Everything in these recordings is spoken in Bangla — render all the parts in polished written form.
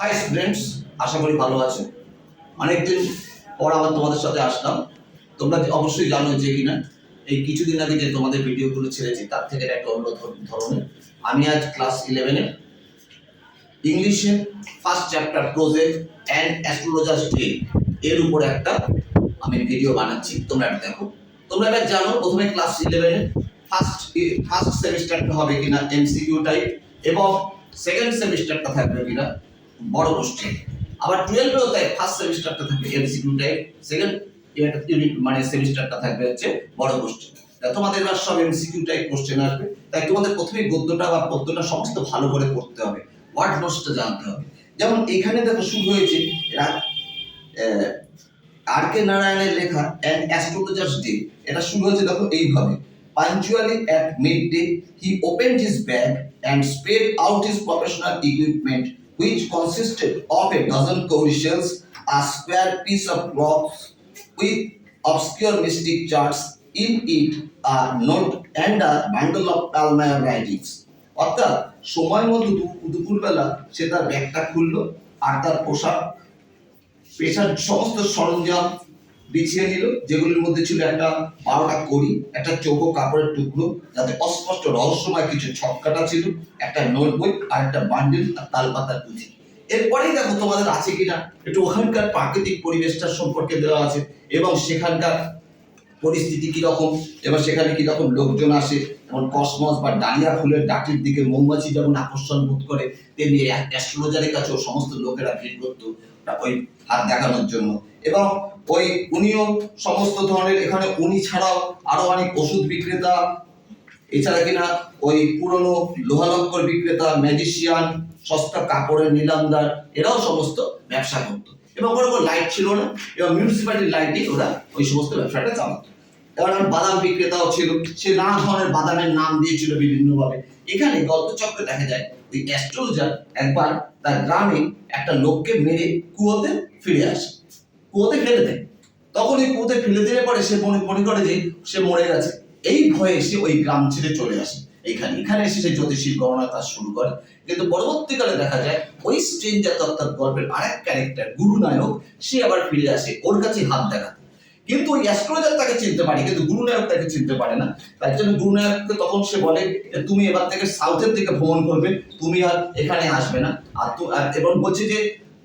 হাই স্টুডেন্টস, আশা করি ভালো আছে। অনেকদিন পর আবার তোমাদের সাথে আসলাম। তোমরা অবশ্যই জানো যে কিনা এই কিছুদিন আগে যে তোমাদের ভিডিওগুলো ছেড়েছি তার থেকে এটা একটা অন্য ধরনের। আমি আজ ক্লাস 11-এর ইংলিশের first chapter project and astrologers day এর উপর একটা আমি ভিডিও বানাচ্ছি। তোমরা এটা দেখো। তোমরা এবার জানো প্রথমে ক্লাস 11-এর ফার্স্ট সেমিস্টারটা হবে কিনা এমসিকিউ টাইপ, এবং সেকেন্ড সেমিস্টারটা থাকবে কিনা বড় কোশ্চেন। আবার 12-এও তাই ফার্স্ট সেমিস্টারটা থাকবে এমসিকিউ টাইপ, সেকেন্ড ইউনিট মানে সেমিস্টারটা থাকবে হচ্ছে বড় কোশ্চেন। তোমাদের এবার সব এমসিকিউ টাইপ কোশ্চেন আসবে, তাই তোমাদের প্রথমেই গদ্যটা বা পদ্যটা সমস্ত ভালো করে পড়তে হবে, ওয়ার্ড নোটসটা জানতে হবে। যেমন এখানে দেখো শুরু হয়েছে আর কে নারায়ণের লেখা অ্যান অ্যাস্ট্রোলজার্স ডে। এটা শুরু হয়েছে দেখো এইভাবে: পাঞ্চুয়ালি at mid day he opened his bag and spread out his professional equipment which consisted of a dozen cowrie shells, a square piece of cloth with obscure mystic charts in it, a note and a bundle of Palmayer writings. অর্থাৎ সময় মতো দুপুরবেলা সে তার ব্যাগটা খুললো আর তার পোশাক পেশার সমস্ত সরঞ্জাম বিছিয়ে নিল, যেগুলির মধ্যে ছিল একটা 12টা কড়ি, একটা চৌকো কাপড়ের টুকরো যাতে অস্পষ্ট রহস্যময় কিছু ছক্কাটা ছিল, একটা নোটবই আর একটা বান্ডিল আর তালপাতার পুঁথি। এরপরেই দেখো তোমাদের আছে কিনা একটু ওখানকার প্রাকৃতিক পরিবেশটা সম্পর্কে দেওয়া আছে, এবং সেখানকার পরিস্থিতি কিরকম, এবার সেখানে কিরকম লোকজন আসে। যেমন কসমস বা ডালিয়া ফুলের ডাকির দিকে মৌমাছি যেমন আকর্ষণ বোধ করে, তেমনি অ্যাস্ট্রোলজারের কাছেও সমস্ত লোকেরা ভিড় করতো ওই হাত দেখানোর জন্য। এবং ওই উনিও সমস্ত ধরনের, এখানে উনি ছাড়াও আরো অনেক ওষুধ বিক্রেতা, এছাড়া কিনা ওই পুরনো লোহালক্কর বিক্রেতা, ম্যাজিশিয়ান, সস্তা কাপড়ের নিলামদার, এরাও সমস্ত ব্যবসা করতো। এবং কোনো লাইট ছিল না, এবং মিউনিসিপ্যালিটির লাইটে ওরা ওই সমস্ত ব্যবসাটা চালাতো। এবার বাদাম বিক্রেতাও ছিল, সে নানা ধরনের বাদামের নাম দিয়েছিল বিভিন্নভাবে। এখানে গল্পচক্রে দেখা যায় ওই অ্যাস্ট্রোলজার একবার তার গ্রামে একটা লোককে মেরে কুয়োতে ফিরে আসে, কুয়োতে ফেলে দেয়। তখন এই কুয়োতে ফেলে দিলে পরে সে মনে করে যে সে মরে গেছে। এই ভয়ে সে ওই গ্রাম ছেড়ে চলে আসে। এখানে এসে সে জ্যোতিষীর গণনা কাজ শুরু করে। কিন্তু পরবর্তীকালে দেখা যায় ওই স্ট্রেঞ্জার অর্থাৎ গল্পের আরেক ক্যারেক্টার গুরুনায়ক, সে আবার ফিরে আসে ওর কাছে হাত দেখাতে। কিন্তু ওই অ্যাস্ট্রোলজার তাকে চিনতে পারে, কিন্তু গুরুনায়ক তাকে চিনতে পারে না। তাই জন্য গুরুনায়ককে তখন সে বলে তুমি এবার থেকে সাউথের দিকে ভ্রমণ করবে, তুমি আর এখানে আসবে না। এবং বলছে যে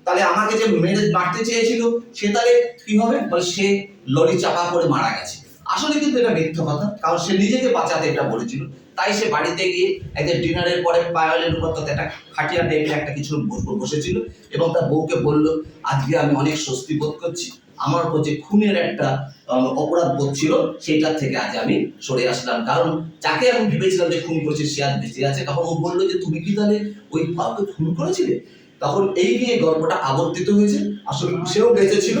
তাহলে আমাকে যে মেরে মারতে চেয়েছিল সে তাহলে কি হবে, সে লরি চাপা করে মারা গেছে। আসলে কিন্তু এটা মিথ্যা কথা, কারণ সে নিজেকে বাঁচাতে এটা বলেছিল। তাই সে বাড়িতে গিয়ে একদিন ডিনারের পরে পায়েলের উপর তাতে একটা খাটিয়া টাইপের একটা কিছু বসেছিল, এবং তার বউকে বলল আজকে আমি অনেক স্বস্তি বোধ করছি, আমার উপর যে খুনের একটা অপরাধ বোধ ছিল সেইটার থেকে আজ আমি সরে আসলাম, কারণ যাকে আমি ভেবেছিলাম যে খুন করেছে সে আজ বেঁচে আছে। তখন ও বললো যে তুমি কি তাহলে ওই কাউকে খুন করেছিলে? তখন এই নিয়ে গল্পটা আবর্তিত হয়েছে, আসলে সেও বেঁচে ছিল।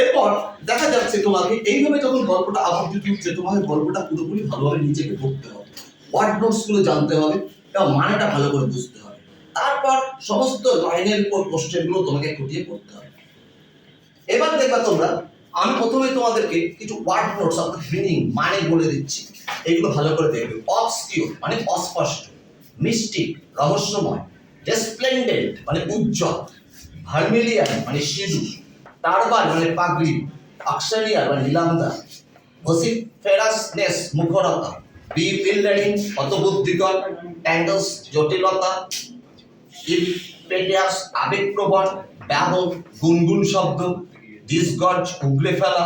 এরপর দেখা যাচ্ছে তোমাকে এইভাবে যখন গল্পটা আবর্তিত হচ্ছে, তোমাকে গল্পটা পুরোপুরি ভালোভাবে নিজেকে পড়তে হবে, ওয়ার্ড নোটস গুলো জানতে হবে এবং মানেটা ভালো করে বুঝতে হবে। তারপর সমস্ত লাইনের উপর কোশ্চেন গুলো তোমাকে খুঁটিয়ে পড়তে হবে। এবার দেখবা তোমরা, আমি প্রথমে তোমাদেরকে কিছু ওয়ার্ড নোটস অর্থাৎ মিনিং মানে বলে দিচ্ছি, এগুলো ভালো করে দেখবে। অবসকিউর মানে অস্পষ্ট, মিস্টিক রহস্যময়, রেসপ্লেন্ডেন্ট মানে উজ্জ্বল, ভার্মিলিয়ান মানে সিঁদুর, টারবান মানে পাগড়ি, অক্সালিয়ার মানে নিলামদা, ভসিফেরাসনেস মুখরতা, বিপিলডারিং হতবুদ্ধিকর, ট্যাঙ্গলস জটিলতা, ইম্পেটিয়াস আবেগপ্রবণ, ব্যাবল গুনগুন শব্দ, ডিসগর্জ উগলে ফেলা,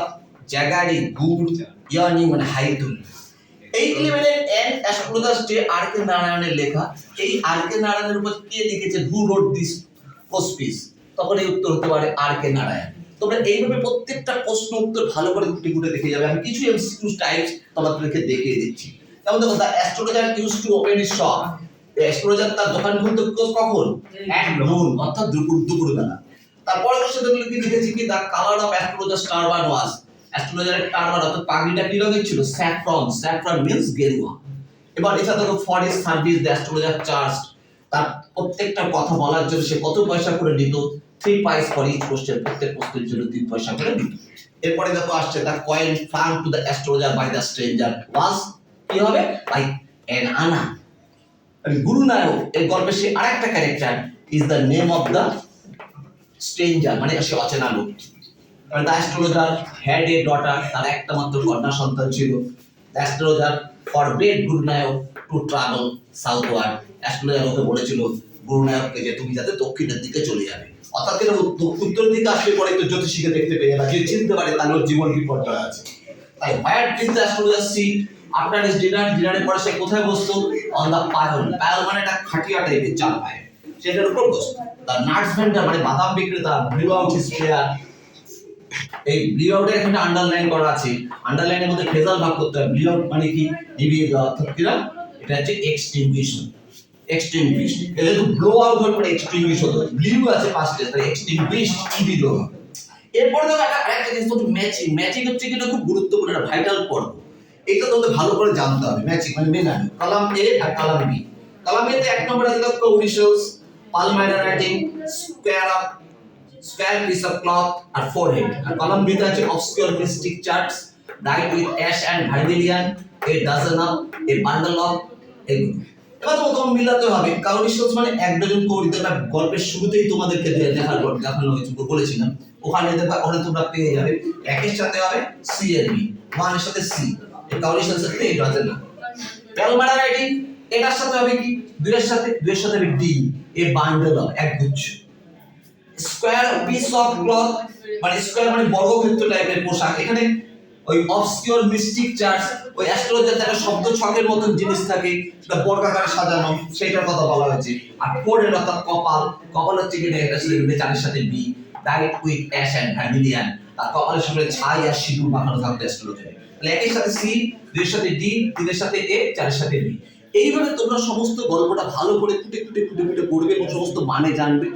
জ্যাগারি গুড়, ইয়ানি মানে হাইতুল। এই 11-এর এন্ড অ্যাস্ট্রোলজার্স ডে আর কে নারায়ণের লেখা। এই আর কে নারায়ণের উপর কে লিখেছে, হু রোট দিস পোস্টপিস? তখন এই উত্তর হতে পারে আর কে নারায়ণ। তোমরা এইভাবে প্রত্যেকটা প্রশ্ন উত্তর ভালো করে খুঁটে খুঁটে দেখে যাবে। আমি কিছু এমসিকিউ টাইপস তোমাদেরকে দেখিয়ে দিচ্ছি। যেমন দেখো, the astrologer use to open his shop. Astrologer তার দোকান খুলতো কখন? অ্যাট নুন, অর্থাৎ দুপুরবেলা। তারপরে বসে দেখলে কি লিখেছি কি, the colour of astrologer turban was. অ্যাস্ট্রোলজারের টারবান অর্থাৎ পাগড়িটা কি রঙের ছিল? স্যাফরন। স্যাফরন মিন্স গেরুয়া। এবার এছাড়া দেখো, for his service the astrologer charged. তার প্রত্যেকটা কথা বলার জন্য সে কত পয়সা করে নিত? 3 পাইস ফর ইচ কোশ্চেন, প্রত্যেক প্রশ্নের জন্য 3 পয়সা করে নিত। এরপরে দেখো আসছে, the coin flung to the astrologer by the stranger was কি হবে? বাই অ্যান আনা। গুরুনায়ক এই গল্পে সে আরেকটা character, is the name of the stranger মানে সে অচেনা লোক। The astrologer had a daughter, তার একটা মাত্র কন্যা সন্তান ছিল। The astrologer forbade Gurunayak to travel southward, astrologer ওকে বলেছিল গুরুনায়ককে যে তুমি যাতে দক্ষিণের দিকে চলে যাবে, অর্থাৎ এরা উত্তর দিকে আসলে পরে তো জ্যোতিষীকে দেখতে পেয়ে যাবে, যে চিনতে পারে তার ওর জীবন বিপর্যয় আছে। তাই where did the astrologer see after his ডিনারের পরে সে কোথায় বসতো? অন দ্য পায়ল, পায়ল মানে একটা খাটিয়া টাইপের চাল পায়, সেটার উপর বসতো। দ্য নাটস ভেন্ডার মানে বাদাম বিক্রেতা ব্লিউ আউট হিজ প্লেয়ার, এই ব্লিউ আউটের এখানে আন্ডারলাইন করা আছে, আন্ডারলাইনের মধ্যে ফেজাল ভাগ করতে হয়। ব্লিউ আউট মানে কি? নিভিয়ে দেওয়া, অর্থাৎ কিরা এটা হচ্ছে এক্সটিংগুইশন, এক্সটিংগুইশ। এটা তো ব্লো আউট হওয়ার পরে এক্সটিংগুইশ হতো, ব্লিউ আছে পাঁচটা, তাই এক্সটিংগুইশ ইভি দেওয়া। এরপর দেখো একটা জিনিস হচ্ছে ম্যাচিং। ম্যাচিং হচ্ছে কিনা খুব গুরুত্বপূর্ণ একটা ভাইটাল পর্ব, এটা তোমাদের ভালো করে জানতে হবে। ম্যাচিং মানে মেলানো, কলাম এ আর কলাম বি। কলাম এ তে এক নম্বর আছে দেখো cowrie shells, palmyra writing, square piece of cloth আর forehead। আর কলাম বি তে আছে obscure mystic charts, dyed with ash and vermilion, a dozen of, a bundle of, এগুলো। এবার তোমার মিলাতে হবে। কাউরিশালস মানে এক ডজন কৌরি, দেখো গল্পের শুরুতেই তোমাদেরকে দেখানো হয়েছে, বলেছিলাম ওখানে দেখো, ওখানে তোমরা পেয়ে যাবে একের সাথে হবে সি এর বি, ওয়ানের সাথে সি, এই কাউরিশালস এর এই ডজন না। পালমাইরা রাইটিং এটার সাথে হবে কি? দুইয়ের সাথে হবে ডি, এ বান্ডেল অফ, এক গুচ্ছ। স্কয়ার পিস অফ ক্লথ মানে স্কয়ার মানে বর্গক্ষেত্র টাইপের পোশাক, এখানে ওই অবসকিউর মিস্টিক চার্টস, ওই অ্যাস্ট্রোলজার একটা শব্দ ছকের মতন জিনিস থাকে, সেটা বর্গাকারে সাজানো, সেটার কথা বলা হয়েছে। আর ফোরেড অর্থাৎ কপাল, কপাল হচ্ছে কি? এটা সাথে চারের সাথে বি, ডাইট উইথ অ্যাশ এন্ড ভার্মিলিয়ান, আর কপালের সাথে ছাই আর সিঁদুর মাখানো থাকবে অ্যাস্ট্রোলজারে। তাহলে একের সাথে সি, দুইয়ের সাথে ডি, তিনের সাথে এ, চারের সাথে বি। এইভাবে তোমরা সমস্ত গল্পটা ভালো করে খুঁটে পড়বে এবং সমস্ত মানে জানবে।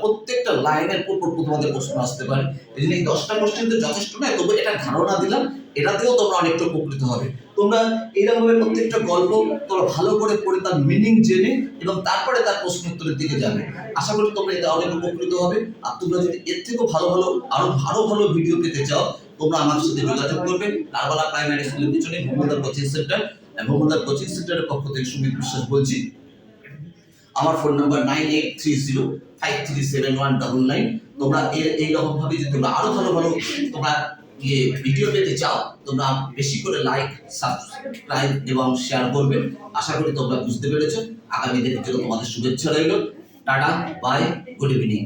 প্রত্যেকটা লাইনের উপর তোমাদের প্রশ্ন আসতে পারে। এই জন্য এই 10টা কোশ্চেন তো যথেষ্ট নয়, তবু এটা ধারণা দিলাম, এটাতেও তোমরা অনেকটা উপকৃত হবে। তোমরা এরকম ভাবে প্রত্যেকটা গল্প তোমরা ভালো করে পড়ে তার মিনিং জেনে এবং তারপরে তার প্রশ্ন উত্তরের দিকে যাবে। আশা করি তোমরা এটা অনেক উপকৃত হবে। আর তোমরা যদি এর থেকেও ভালো ভিডিও পেতে চাও, তোমরা আমার সাথে যোগাযোগ করবে। কারবালা প্রাইমারি স্কুলের পিছনে ভূমদার কোচিং সেন্টার, ভূমদার কোচিং সেন্টারের পক্ষ থেকে সুমিত বিশ্বাস বলছি। আমার ফোন নাম্বার 9830537199। তোমরা এইরকম ভাবে যদি তোমরা আরো ভালো তোমরা ভিডিও পেতে চাও, তোমরা বেশি করে লাইক, সাবস্ক্রাইব এবং শেয়ার করবে। আশা করি তোমরা বুঝতে পেরেছো। আগামী দিনের জন্য তোমাদের শুভেচ্ছা রইল। Tata, bye, good evening.